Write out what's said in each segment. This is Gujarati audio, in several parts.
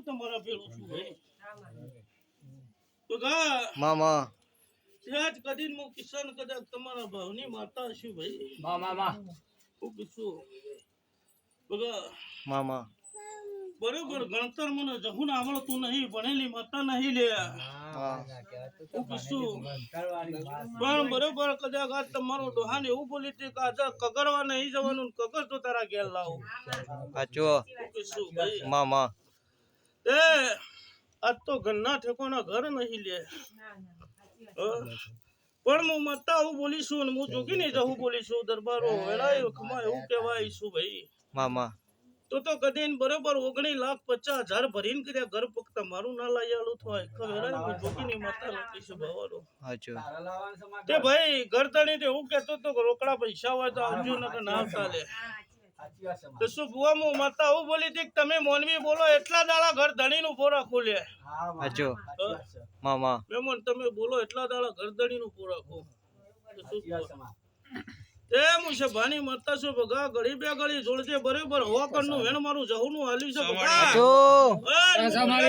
તમારા ભેળું છું ભાઈ તો ગા મામા આજ કદી હું કિશન કદાચ તમારા ભાવની માતા છું ભાઈ હું કીધું બગા મામા બરોબર ગણતર મને જહુન આવડતું નહીં ભણેલી માતા નહીં લે હું કીધું પણ બરોબર કદાચ આજ તમારો ડોહાને એવું બોલી હતી કે આજે કગરવા નહીં જવાનું કગર તો તારા ઘેર લાવો સાચો હું કીધું ભાઈ મામા એ આજ તો ઘરના ઠેકોના ઘર નહીં લે પણ હું મતા હું બોલીશું ને હું જોગી નહીં જવું બોલીશું દરબારો વેળાએ ખમા એવું કહેવાય છું ભાઈ મામા તો કદી બરોબર 19,50,000 ભરીને કર્યા ઘર ફક્ત મારું ના લાયાલું થાય ખબર હું જોગી નહીં મતા નથી છું ભવાનો સાચો તે ભાઈ ગરદણી તે એવું કહેતો તો રોકડા પૈસા હોય તો આવજો ને ના આવતા લે તો શું બુઆ હું મતા હું બોલી હતી કે તમે મોનવી બોલો એટલા દાડા ઘર ધણી નું પોરા ખોલે સાચો મામા મેમન તમે બોલો એટલા દાડા ઘર ધણી નું પોરા ખો એ મુશે ભાની મતા છો બગા ગળી બે ગળી જોડજે બરાબર હવા કરનું વેણ મારું જહુનું હાલી છે બગા સાચો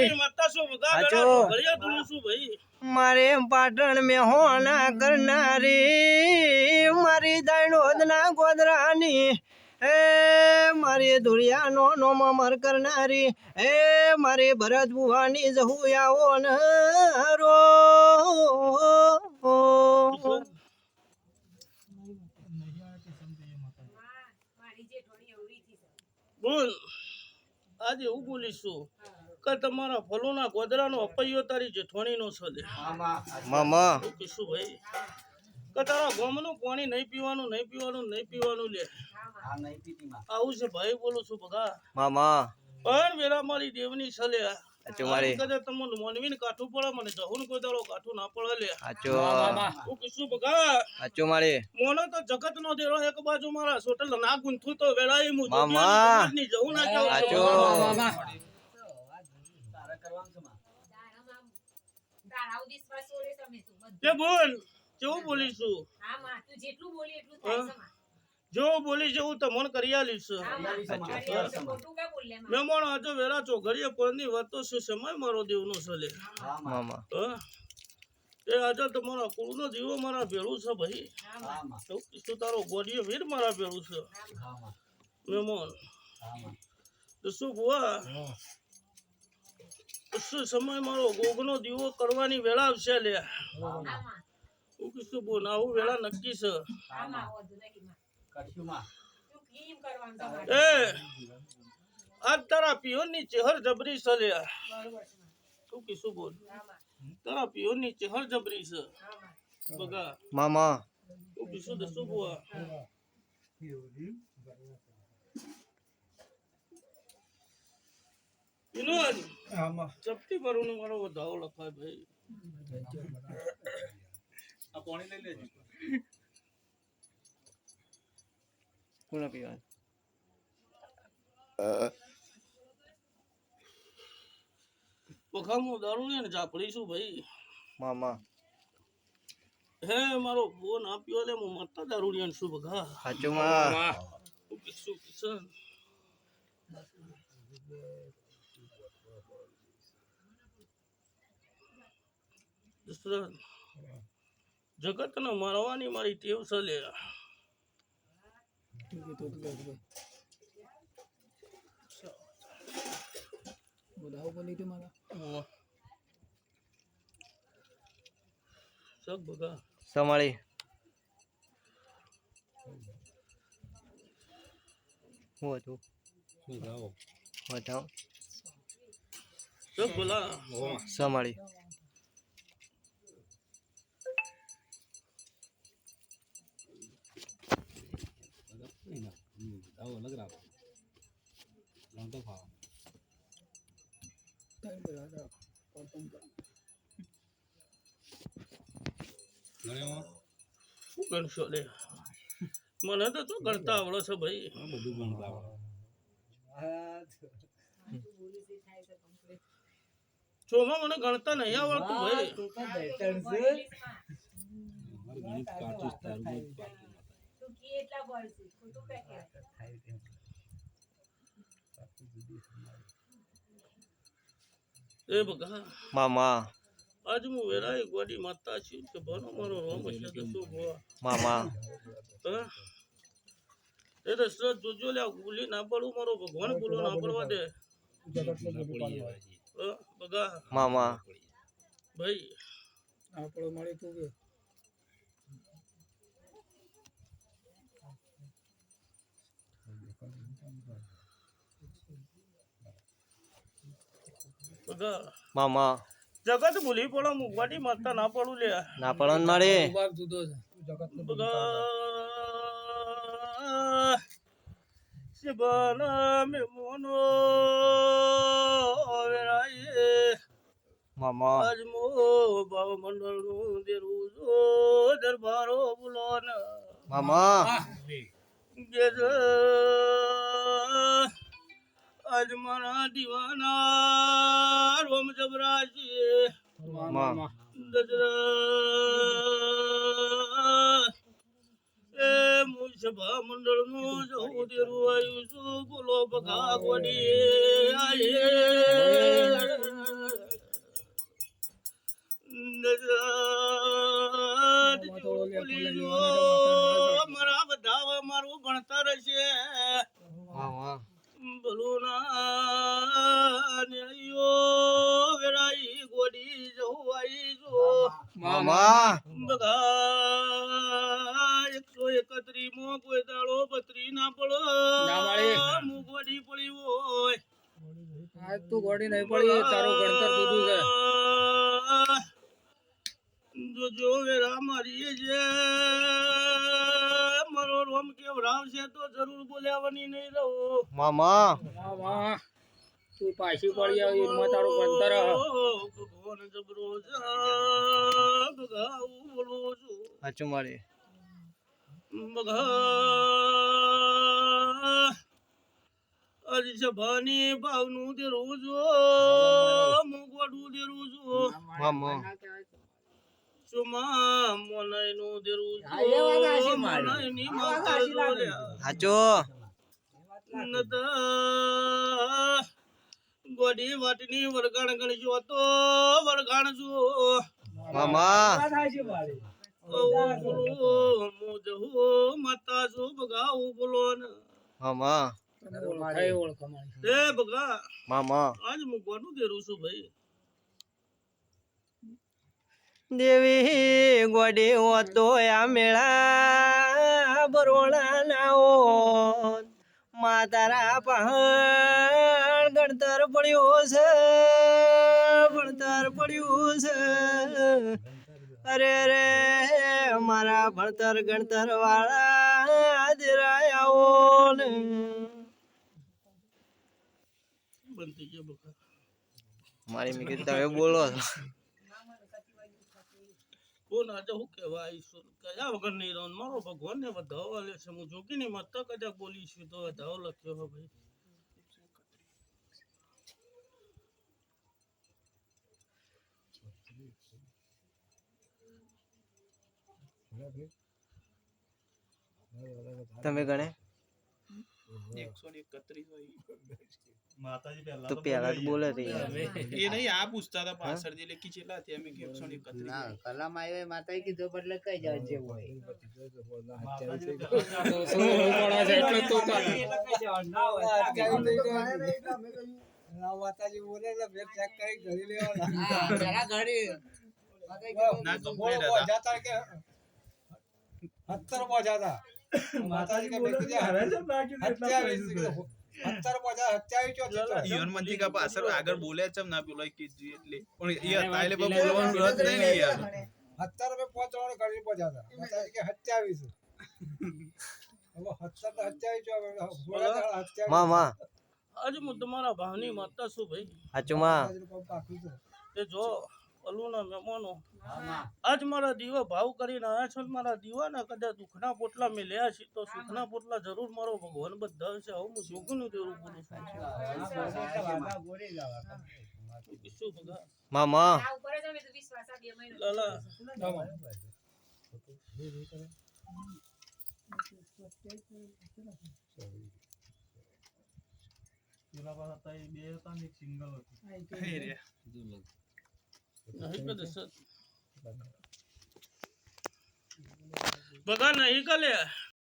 એ મતા છો બગા ગળિયા તુલું છું ભાઈ મારે પાટણ મે હોના કરનારી મારી દાણોદના ગોદરાની એ મારી ધુરિયાનો નોમ અમર કરનારી એ મારી ભરત બુવાની જહુયાઓ ન રો બોલ આજે એવું બોલીશું કે તમારા ફલોના ગોદરાનો અપૈયો તારી જેઠવાણીનો છે મામા કીશું ભાઈ કે તારા ગોમનું પાણી નહીં પીવાનું લે આવું છે ભાઈ બોલું છું બગા મામા પણ વેલા મારી દેવની છલે સાચો મારી કદાચ તમને મોનવીને કાઠું પડે મને જહુન કોઈ દાડો કાઠું ના પડે લે સાચો હું કીશું બગા સાચો મારી મોનો તો જગત નો દેરો એક બાજુ મારા સોટલ ના ગુંથું તો વેળાએ હું મામા ની જહું ના જાઉં સાચો તારા બોલ કેવું બોલીશું જો બોલી જવું તો મન કરી આલીશ મહેમાન આજે વેલા ચોઘડીએ પરની વાતો છે સમય મારો દેવનો છે મામા એ આજે તમારા કુળનો દીવો મારા ભેળું છે ભાઈ શું તારો ગોડીયો વીર મારા ભેળું છે મહેમાન તો શું બુઆ શું સમય મારો ગોગનો દીવો કરવાની વેળા આવશે લે હું કીધું બોલ આવું વેળા નક્કી છે એ આજ તારા પિયોરની ચહેર જબરી છે લે તું કીશું બોલ તારા પિયોરની ચહેર જબરી છે બગા મામા તું કીશું તો શું બુઆ વિનોદ ચપટી ભરવાનું મારો વધાવો લખાય ભાઈ આ પાણી લઈ લેજો કોના પીવા પખામો દારૂ ને ઝાપડી છું ભાઈ મામા હે મારો ફોન આપ્યો લે હું મતા દારૂડિયાન છું બગા સાચો મામા શું કિશન જગત ને મારવાની મારી ટેવ છે લે સબ બગા સમાળી હું હતું બતાવો સબ બોલા સમાળી શું ગણશો લે મને તો શું ગણતા આવડે છે ભાઈ બધું ગણતા ચોમાં મને ગણતા નહીં આવડતું ભાઈ એ બગા મામા આજ હું વેરાય ગોડી માતા છું કે ભનો મારો રોમ છે તો શું ભવા મામા હા એ તો સર જોજો લે ગુલી ના પડું મારો ભગવાન બોલો ના પડવા દે બગા મામા ભાઈ આપણો મળે તું કે બગા મામા જગત ભૂલી પડો મુગવાટી માતા ના પડું લે ના પડન મારે બાપ જુદો છે જગત બગા શિવના મે મોનો વેરાય મામા આજ મો ભાવ મંડળ નું દેરું જો દરબારો બોલો ને મામા આજ મારા દીવાના રોમ જબરાજી મામા એ મુસભા મંડળ નું જવું દેરું આવ્યું છું બોલો બગા ગોડી મારા બધા મારું ભણતર છે મામા ભલું ના વેરાઈ ગોડી જવું આવી જો મામા બગા 131 માં કોઈ દાડો 32 ના પડો હું ગોડી પડી હોય આજ તું ગોડી નહીં પડી તારું ગણતર જુદું છે જો વેરા મારી છે મારો રોમ કેવરાવશે તો જરૂર બોલાવવાની નહીં રહું મામા વાહ તું પાછી પડી આવી એમાં તારું ગણતર હ. ભગવાન જબરો છે બગા હું બોલું છું સાચું મારે બગા અજ સભાની ભાવનું દેરું જો મુગવાડું દેરું જો મામા સુમા મોનાઈનું દેરું જો મોનાઈની માતા જો લે સાચો નતા ગોડી વાટની વરગાણ ગણજો તો વરગાણ જો મામા માતા જો બગા હું બોલો ને મામા તને ઓળખાય ઓળખા મારી એ બગા મામા આજ મૂકવાનું દેરું છું ભાઈ દેવી ગોડી હોતો આ મેળા બરોળા નાઓ માતારા પહાડ ગણતર પડ્યું છે ભણતર પડ્યું છે અરે રે મારા ભણતર ગણતર વાળા દેરાયાઓ ને બનતી ગયા બગા મારી મેં કીધું તમે બોલો કોણ આજે હું કહેવા આવીશું કયા વગર નહીં રહું મારો ભગવાન ને વધાવો લે છે હું જોગી ની માતા કદાચ બોલીશું તો વધાવો લખ્યો હો ભાઈ તમે ગણે 131 તો પેલા જ બોલે તે યાર. એ નહીં આ પૂછતા હતા પાછળ જે લેખી ચેલા હતી અમે 131 ના કલામ આવ્યો માતાએ કીધું એટલે કઈ જાય જેવું હોય માતાજી બોલે એટલે બે ચેક કરી ઘડી લેવાના જરા ઘડી ના કમ્પ્લીટ હતા 17 પહોંચ્યા માતાજી કે બેટી જે હરે છે 17 પહોંચ્યા ઈવન મંથી કા પાછળ આગળ બોલે ચમ ના પેલો કીધું એટલે પણ એ હતા એટલે પણ બોલવાનું રદ નહીં યાર 17 पे पहुंचवाने घड़ी पहुंचा था माताजी के 27 अब 17 મામા આજે હું તમારા ભાવની માતા છું ભાઈ સાચું માં એ જો અલુના મહેમાનો આજ મારા દીવા ભાવ કરીને આવ્યા છો ને મારા દીવાના કદાચ દુઃખના પોટલા મેં લ્યા છે તો સુખના પોટલા જરૂર મારો ભગવાન બધા છે હવે હું જોગનું દેવું બોલું છું શું ભગા મામા લાલા નહીં કદે સર બગા નહીં કલે